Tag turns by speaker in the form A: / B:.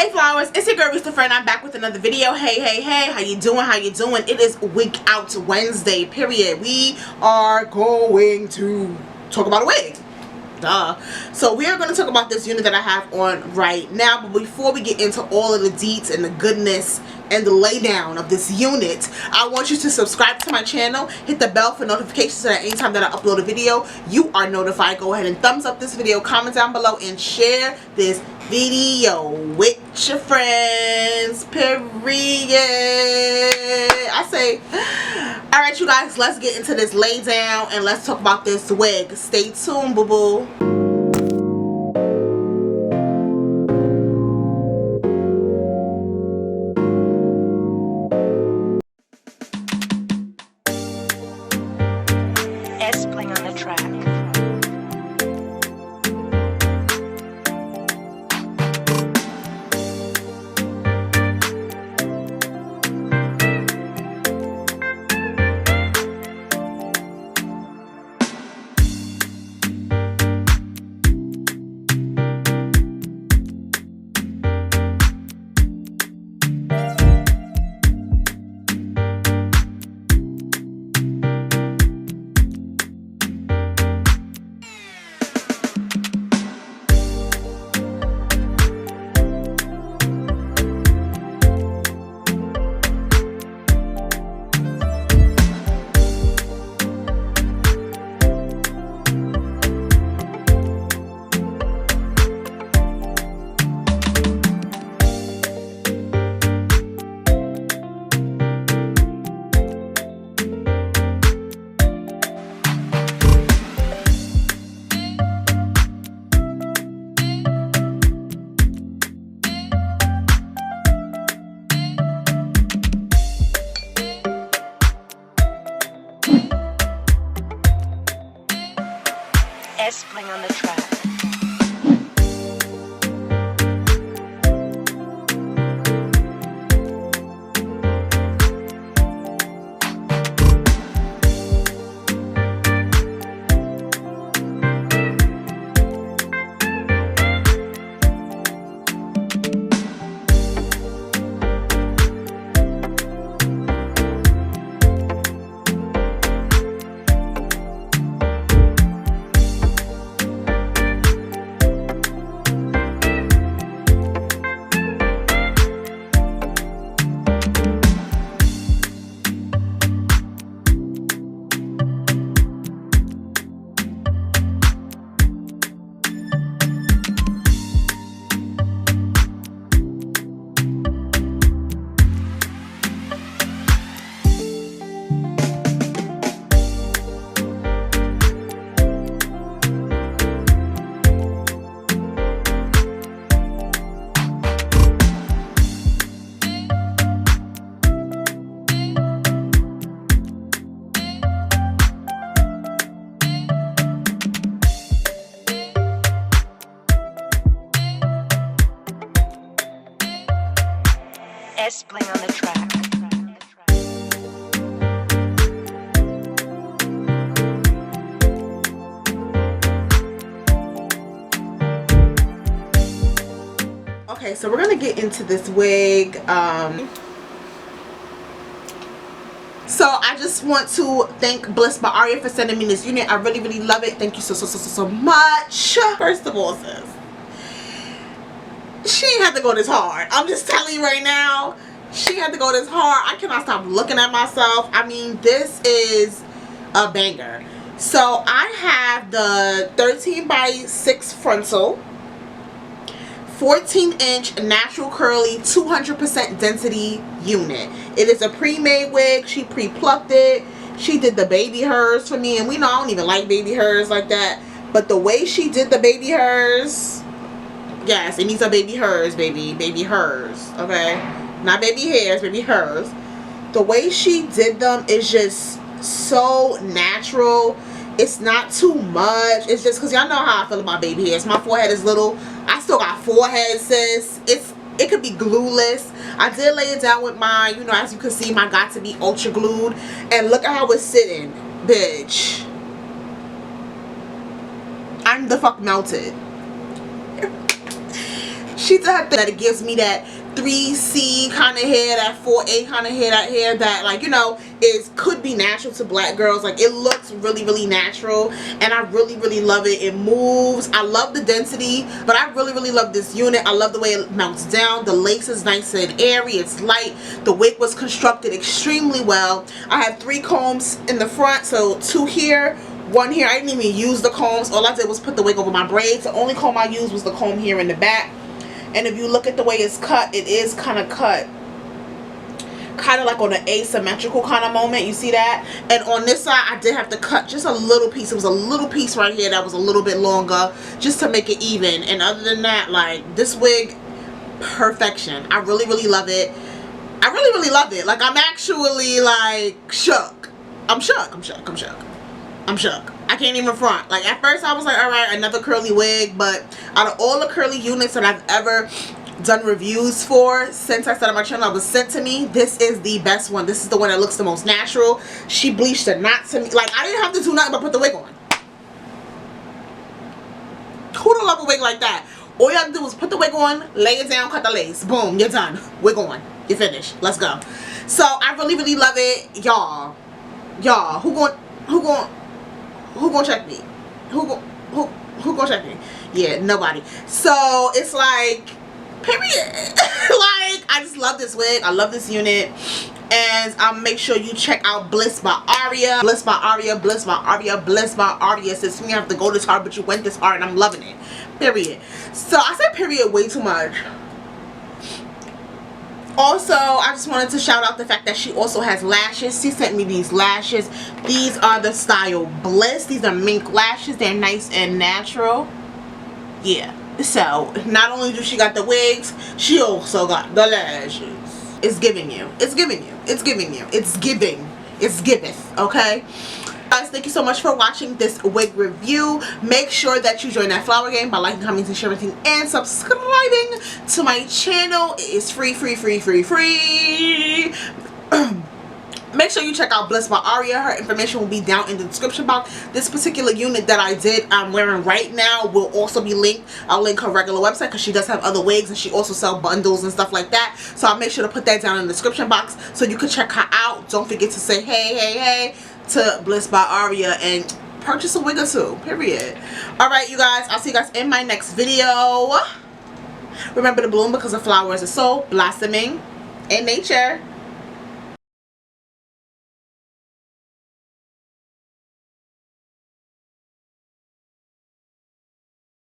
A: Hey flowers, it's your girl Reese LaFleur and I'm back with another video. Hey, how you doing? It is Wig Out Wednesday, period. We are going to talk about a wig. Duh. So we are going to talk about this unit that I have on right now, but before we get into all of the deets and the goodness and the laydown of this unit, I want you to subscribe to my channel, hit the bell for notifications so that anytime that I upload a video, you are notified. Go ahead and thumbs up this video, comment down below, and share this video with your friends, period. I say, alright you guys, let's get into this laydown and let's talk about this wig. Stay tuned, boo-boo.
B: Playing on the track. Playing on the track.
A: Okay, so we're gonna get into this wig. So I just want to thank Bliss by Aria for sending me this unit. I really love it. Thank you so much. First of all, sis, she ain't had to go this hard. I'm just telling you right now, she had to go this hard. I cannot stop looking at myself. I mean, this is a banger. So I have the 13x6 frontal, 14-inch natural curly 200% density unit. It is a pre-made wig. She pre-plucked it. She did the baby hairs for me, and we know I don't even like baby hairs like that, but the way she did the baby hairs, yes, it needs a baby hairs, baby hairs, okay? Not baby hairs, baby hairs. The way she did them is just so natural. It's not too much. It's just because y'all know how I feel about baby hairs. My forehead is little. I still got forehead, sis. It could be glueless. I did lay it down with my, you know, as you can see, my got to be ultra glued. And look at how it's sitting, bitch. I'm the fuck melted. She did her thing that it gives me that 3C kind of hair, that 4A kind of hair, that hair that, like, you know, could be natural to black girls. Like, it looks really, really natural, and I really, really love it. It moves. I love the density, but I really, really love this unit. I love the way it melts down. The lace is nice and airy. It's light. The wig was constructed extremely well. I have 3 combs in the front, so 2 here, 1 here. I didn't even use the combs. All I did was put the wig over my braids. The only comb I used was the comb here in the back. And if you look at the way it's cut, it is kind of cut kind of like on an asymmetrical kind of moment. You see that? And on this side, I did have to cut just a little piece. It was a little piece right here that was a little bit longer just to make it even. And other than that, like, this wig, perfection. I really, really love it. I really, really love it. Like, I'm actually, like, shook. I'm shook. I'm shook. I'm shook. I'm shook. I can't even front. Like, at first I was like, alright, another curly wig, but out of all the curly units that I've ever done reviews for since I started my channel, I was sent to me, this is the best one. This is the one that looks the most natural. She bleached the knots to me. Like, I didn't have to do nothing but put the wig on. Who don't love a wig like that? All you have to do is put the wig on, lay it down, cut the lace. Boom, you're done. Wig on. You're finished. Let's go. So, I really, really love it. Y'all, who gonna check me? Who gonna check me? Yeah, nobody. So it's like, period. Like, I just love this wig. I love this unit. And make sure you check out Bliss by Aria. Bliss by Aria, Bliss by Aria, Bliss by Aria. Since you have to go this hard, but you went this hard, and I'm loving it. Period. So I said period way too much. Also, I just wanted to shout out the fact that she also has lashes. She sent me these lashes. These are the style Bliss. These are mink lashes. They're nice and natural. Yeah. So, not only do she got the wigs, she also got the lashes. It's giving you. It's giving you. It's giving you. It's giving. It's giveth. Okay? Guys, thank you so much for watching this wig review. Make sure that you join that flower game by liking, commenting, sharing, and subscribing to my channel. It is free. Make sure you check out Bliss by Aria. Her information will be down in the description box. This particular unit that I'm wearing right now will also be linked. I'll link her regular website because she does have other wigs, and she also sells bundles and stuff like that. So I'll make sure to put that down in the description box so you can check her out. Don't forget to say hey to Bliss by Aria and purchase a wig or 2. Period. Alright, you guys. I'll see you guys in my next video. Remember to bloom because the flowers are so blossoming in nature.